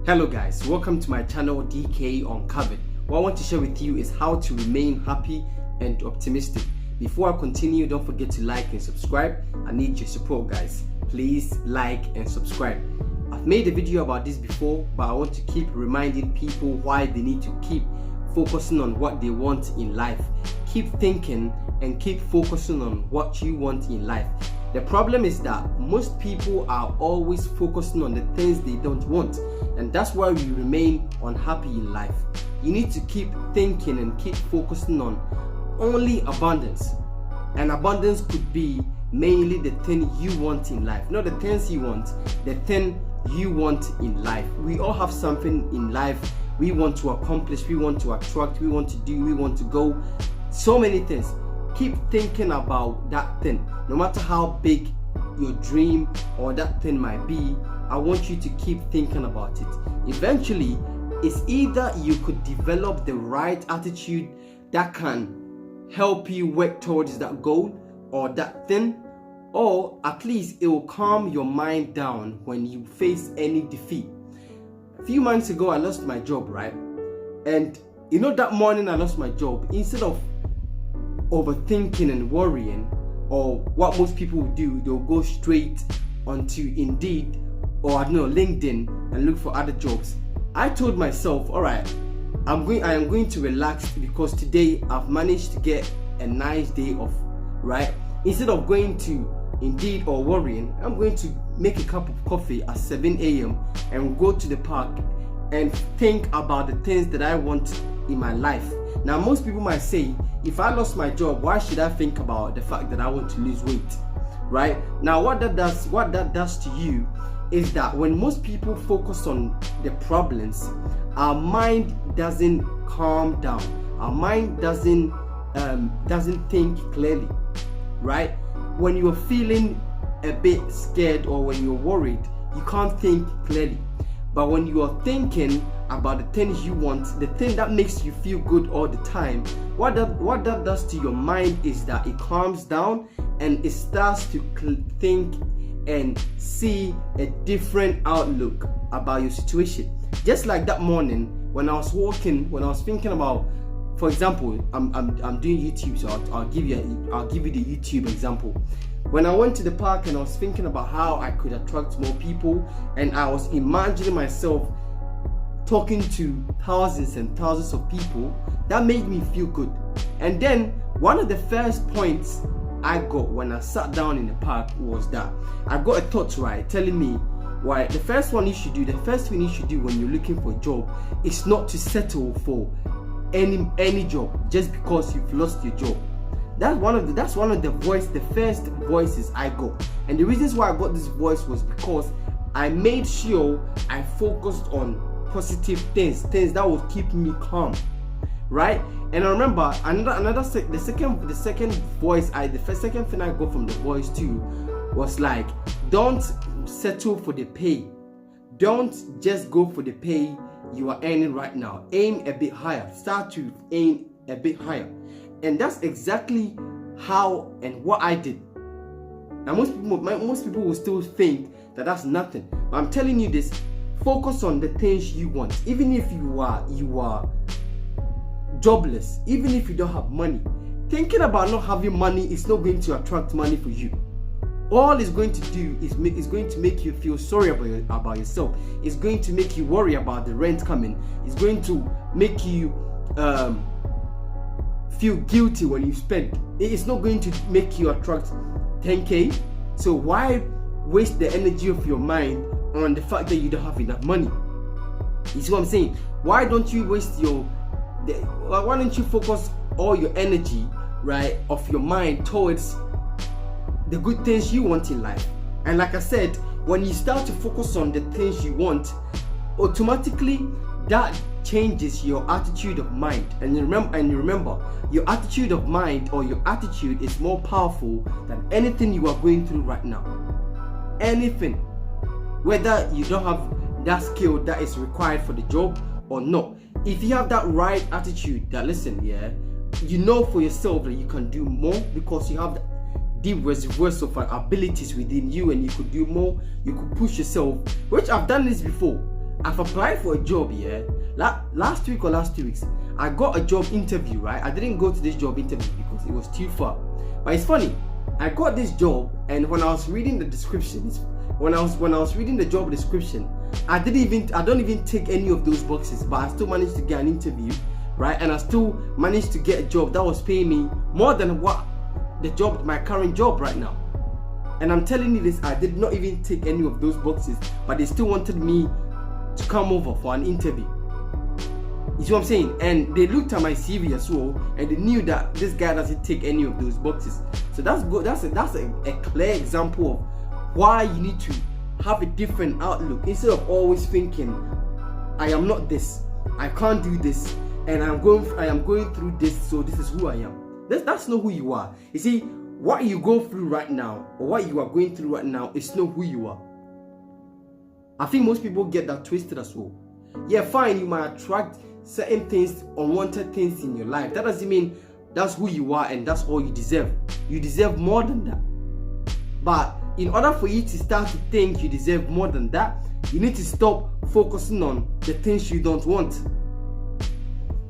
Hello guys, welcome to my channel DK Uncovered. What I want to share with you is how to remain happy and optimistic. Before I continue, don't forget to like and subscribe. I need your support guys. Please like and subscribe. I've made a video about this before, but I want to keep reminding people why they need to keep focusing on what they want in life. Keep thinking and keep focusing on what you want in life. The problem is that most people are always focusing on the things they don't want, and that's why we remain unhappy in life. You need to keep thinking and keep focusing on only abundance, and abundance could be mainly the thing you want in life, not the things you want, the thing you want in life. We all have something in life we want to accomplish, we want to attract, we want to do, we want to go, so many things. Keep thinking about that thing, no matter how big your dream or that thing might be. I want you to keep thinking about it. Eventually, it's either you could develop the right attitude that can help you work towards that goal or that thing, or at least it will calm your mind down when you face any defeat. A few months ago, I lost my job, right? And you know, that morning I lost my job, instead of overthinking and worrying, or what most people will do, they'll go straight onto Indeed or I don't know, LinkedIn and look for other jobs. I told myself, all right, I am going to relax because today I've managed to get a nice day off, right? Instead of going to Indeed or worrying, I'm going to make a cup of coffee at 7 a.m. and go to the park and think about the things that I want in my life. Now, most people might say, if I lost my job, why should I think about the fact that I want to lose weight, right? Now, what that does to you is that when most people focus on the problems, our mind doesn't calm down. Our mind doesn't think clearly, right? When you're feeling a bit scared or when you're worried, you can't think clearly. But when you are thinking about the things you want, the thing that makes you feel good all the time, what that does to your mind is that it calms down and it starts to think and see a different outlook about your situation. Just like that morning when I was walking, when I was thinking about, for example, I'm doing YouTube, so I'll give you the YouTube example. When I went to the park and I was thinking about how I could attract more people, and I was imagining myself talking to thousands and thousands of people, that made me feel good. And then one of the first points I got when I sat down in the park was that I got a thought, right, telling me, why the first thing you should do when you're looking for a job is not to settle for any job just because you've lost your job. That's one of the first voices I got. And the reasons why I got this voice was because I made sure I focused on positive things that would keep me calm, right? And I remember the second thing I got from the voice too was like, don't settle for the pay. Don't just go for the pay you are earning right now. Aim a bit higher. Start to aim a bit higher. And that's exactly how and what I did. Now most people will still think that that's nothing. But I'm telling you this, focus on the things you want. Even if you are jobless, even if you don't have money, thinking about not having money is not going to attract money for you. All it's going to do is going to make you feel sorry about yourself. It's going to make you worry about the rent coming. It's going to make you feel guilty when you spend. It's not going to make you attract 10k. So why waste the energy of your mind on the fact that you don't have enough money? You see what I'm saying? Why don't you why don't you focus all your energy, right, of your mind towards the good things you want in life? And like I said, when you start to focus on the things you want, automatically that changes your attitude of mind. And remember, your attitude of mind or your attitude is more powerful than anything you are going through right now. Anything, whether you don't have that skill that is required for the job or not. If you have that right attitude, that listen, yeah, you know for yourself that you can do more because you have deep reservoirs of abilities within you, and you could do more. You could push yourself, which I've done this before. I've applied for a job, yeah. Last week or last 2 weeks, I got a job interview, right? I didn't go to this job interview because it was too far. But it's funny, I got this job, and when I was reading the descriptions, when I was reading the job description, I don't even take any of those boxes, but I still managed to get an interview, right? And I still managed to get a job that was paying me more than what my current job right now. And I'm telling you this, I did not even take any of those boxes, but they still wanted me to come over for an interview. You see what I'm saying? And they looked at my CV as well, and they knew that this guy doesn't take any of those boxes. So that's good. That's a clear example of why you need to have a different outlook instead of always thinking, I am not this, I can't do this, and I am going through this, so this is who I am. That's not who you are. You see, what you go through right now, or what you are going through right now, is not who you are. I think most people get that twisted as well. Yeah, fine, you might attract certain things, unwanted things in your life. That doesn't mean that's who you are and that's all you deserve. You deserve more than that. But in order for you to start to think you deserve more than that, you need to stop focusing on the things you don't want.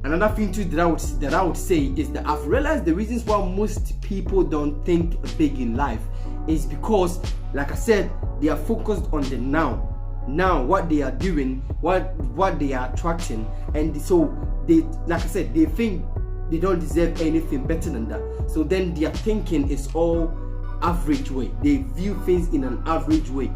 Another thing too that I would say is that I've realized the reasons why most people don't think big in life is because, like I said, they are focused on the now, what they are doing, what they are attracting, and so they, like I said, they think they don't deserve anything better than that. So then their thinking is all average way. They view things in an average way,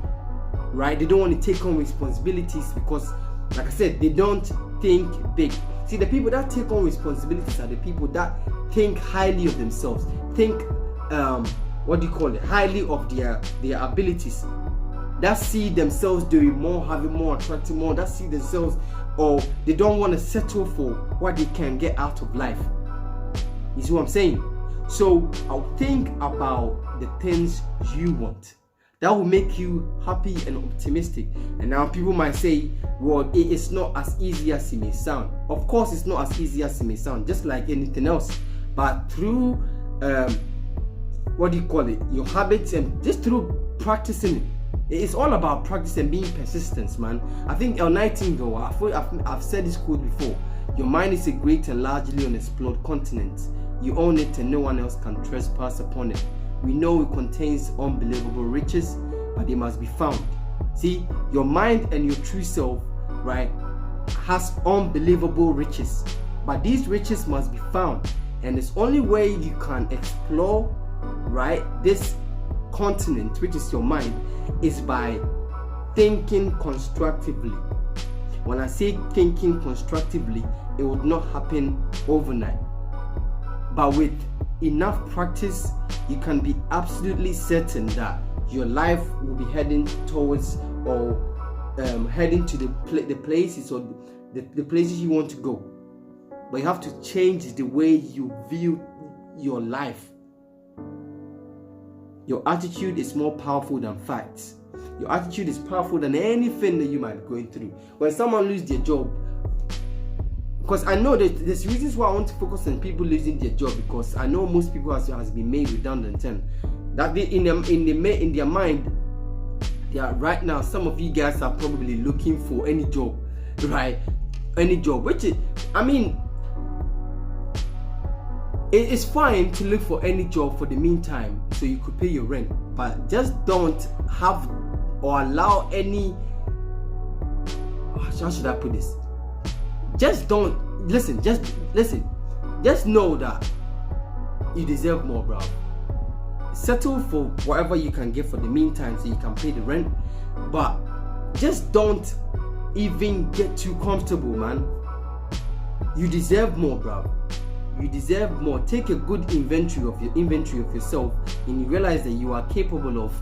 right? They don't want to take on responsibilities because, like I said, they don't think big. See, the people that take on responsibilities are the people that think highly of themselves, think highly of their abilities, that see themselves doing more, having more, attracting more, that see themselves, or they don't want to settle for what they can get out of life. You see what I'm saying? So I'll think about the things you want. That will make you happy and optimistic. And now people might say, well, it is not as easy as it may sound. Of course, it's not as easy as it may sound, just like anything else. But through, your habits, and just through practicing it. It's all about practice and being persistent, man. I think El Nightingale, I've said this quote before. Your mind is a great and largely unexplored continent. You own it and no one else can trespass upon it. We know it contains unbelievable riches, but they must be found. See, your mind and your true self, right, has unbelievable riches, but these riches must be found. And the only way you can explore, right, this continent, which is your mind, is by thinking constructively. When I say thinking constructively, it would not happen overnight. But with enough practice, you can be absolutely certain that your life will be heading towards, or heading to the places, or the places you want to go. But you have to change the way you view your life. Your attitude is more powerful than facts. Your attitude is powerful than anything that you might be going through. When someone loses their job, because I know that there's reasons why I want to focus on people losing their job, because I know most people has been made redundant, and that they, in their mind, they are right now. Some of you guys are probably looking for any job, right? Any job, which is, I mean, it's fine to look for any job for the meantime, so you could pay your rent, but just don't have or allow any. How should I put this? Just don't listen. Just listen. Just know that you deserve more, bro. Settle for whatever you can get for the meantime, so you can pay the rent. But just don't even get too comfortable, man. You deserve more, bro. You deserve more. Take a good inventory of yourself, and you realize that you are capable of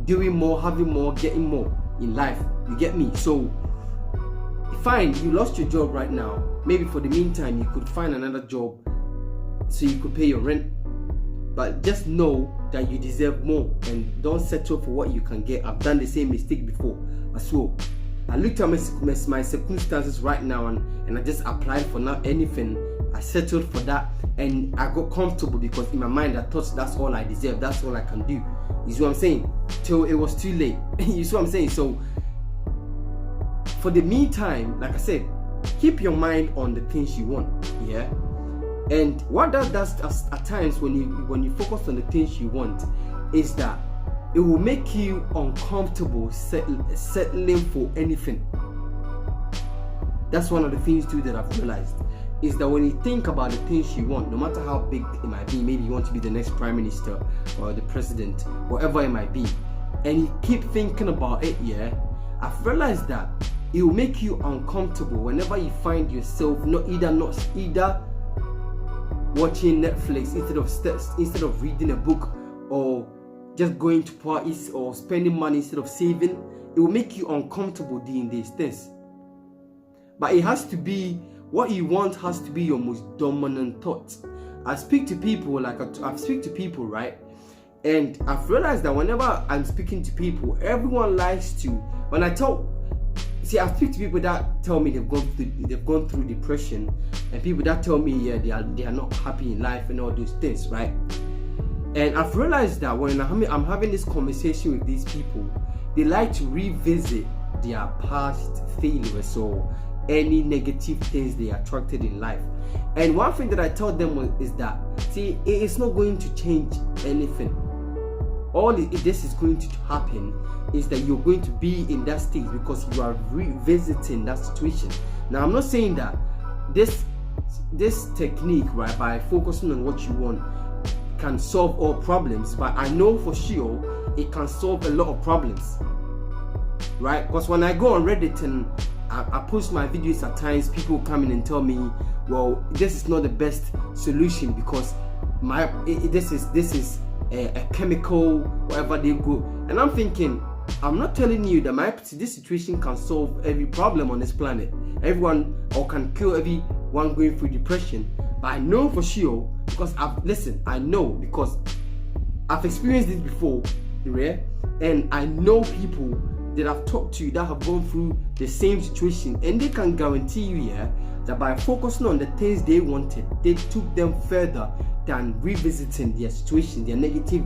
doing more, having more, getting more in life. You get me? So fine, you lost your job right now. Maybe for the meantime you could find another job so you could pay your rent. But just know that you deserve more, and don't settle for what you can get. I've done the same mistake before as well. I looked at my circumstances right now, and I just applied for not anything. I settled for that, and I got comfortable because in my mind I thought that's all I deserve, that's all I can do. You see what I'm saying? Till it was too late. You see what I'm saying? So for the meantime, like I said, keep your mind on the things you want. Yeah. And what that does at times when you focus on the things you want is that it will make you uncomfortable settling for anything. That's one of the things too that I've realized, is that when you think about the things you want, no matter how big it might be, maybe you want to be the next prime minister or the president, whatever it might be, and you keep thinking about it, yeah, I've realized that it will make you uncomfortable whenever you find yourself either watching Netflix instead of reading a book, or just going to parties or spending money instead of saving. It will make you uncomfortable doing these things. But it has to be, what you want has to be your most dominant thought. I speak to people, right? And I've realized that whenever I'm speaking to people, everyone likes to, I speak to people that tell me they've gone through depression, and people that tell me, yeah, they are not happy in life and all those things, right? And I've realized that when I'm having this conversation with these people, they like to revisit their past failures or any negative things they attracted in life. And one thing that I tell them is that, see, it's not going to change anything. All this is going to happen is that you're going to be in that state because you are revisiting that situation. Now, I'm not saying that this technique, right, by focusing on what you want, can solve all problems, but I know for sure it can solve a lot of problems, right? Because when I go on Reddit and I post my videos, at times people come in and tell me, well, this is not the best solution because this is a chemical, whatever they go. And I'm thinking, I'm not telling you that this situation can solve every problem on this planet, or can kill everyone going through depression. But I know for sure, because I know because I've experienced this before, yeah? And I know people that I've talked to that have gone through the same situation, and they can guarantee you, yeah, that by focusing on the things they wanted, they took them further than revisiting their situation, their negative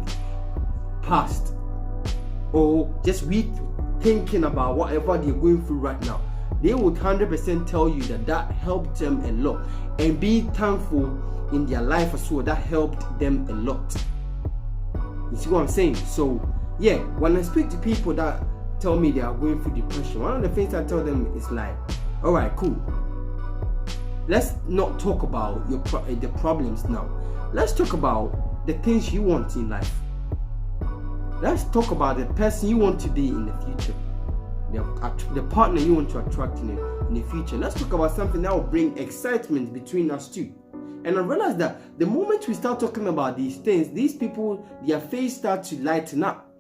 past, or just thinking about whatever they're going through right now. They would 100% tell you that helped them a lot, and be thankful in their life as well. That helped them a lot. You see what I'm saying? So yeah, when I speak to people that tell me they are going through depression, one of the things I tell them is like, all right, cool, let's not talk about the problems now. Let's talk about the things you want in life. Let's talk about the person you want to be in the future, the partner you want to attract in the future. Let's talk about something that will bring excitement between us two. And I realized that the moment we start talking about these things, these people, their face starts to lighten up.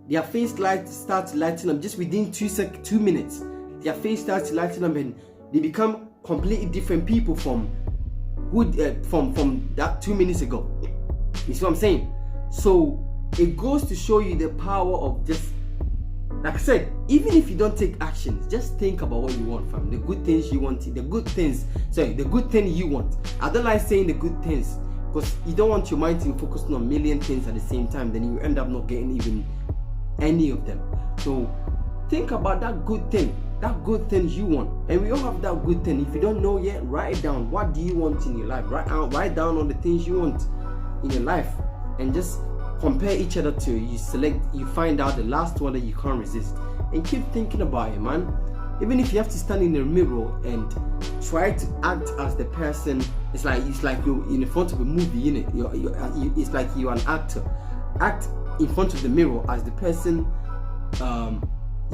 Their face starts to lighten up just within 2 minutes. Their face starts to lighten up, and they become completely different people from that 2 minutes ago. You see what I'm saying? So it goes to show you the power of just, like I said, even if you don't take action, just think about what you want, from the good things you want, the good thing you want. I don't like saying the good things because you don't want your mind to be focusing on a million things at the same time, then you end up not getting even any of them. So think about that good thing you want, and we all have that good thing. If you don't know yet, write it down. What do you want in your life? Write down all the things you want in your life, and just compare each other to you find out the last one that you can't resist, and keep thinking about it, man. Even if you have to stand in the mirror and try to act as the person, it's like you're in front of a movie, innit? It's like you're an actor. Act in front of the mirror as the person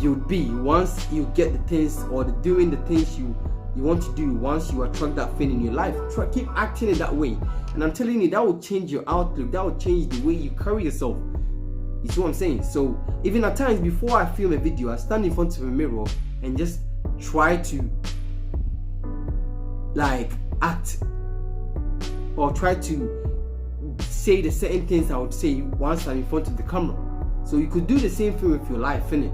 you'd be once you get the things, or doing the things you want to do once you attract that thing in your life. Keep acting it that way, and I'm telling you, that will change your outlook. That will change the way you carry yourself. You see what I'm saying? So even at times before I film a video, I stand in front of a mirror and just try to like act, or try to say the certain things I would say once I'm in front of the camera. So you could do the same thing with your life, innit?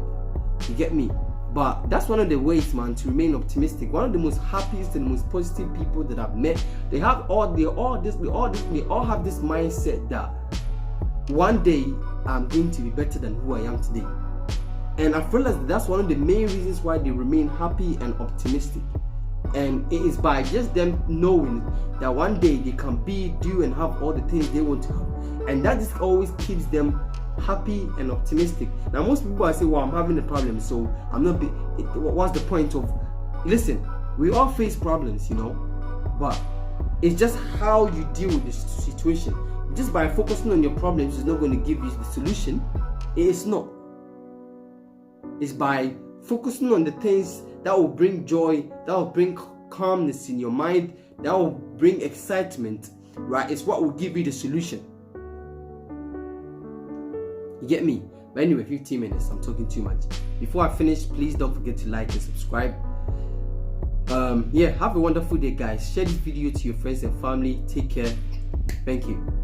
You get me? But that's one of the ways, man, to remain optimistic. One of the most happiest and most positive people that I've met, they all have this mindset that one day I'm going to be better than who I am today. And I feel like that's one of the main reasons why they remain happy and optimistic. And it is by just them knowing that one day they can be, do, and have all the things they want to have. And that just always keeps them happy and optimistic. Now, most people say, well, I'm having a problem, so I'm not, what's the point of, listen, we all face problems, you know, but it's just how you deal with the situation. Just by focusing on your problems is not going to give you the solution. It is not. It's by focusing on the things that will bring joy, that will bring calmness in your mind, that will bring excitement, right? It's what will give you the solution. You get me? But anyway, 15 minutes, I'm talking too much. Before I finish, please don't forget to like and subscribe. Have a wonderful day, guys. Share this video to your friends and family. Take care. Thank you.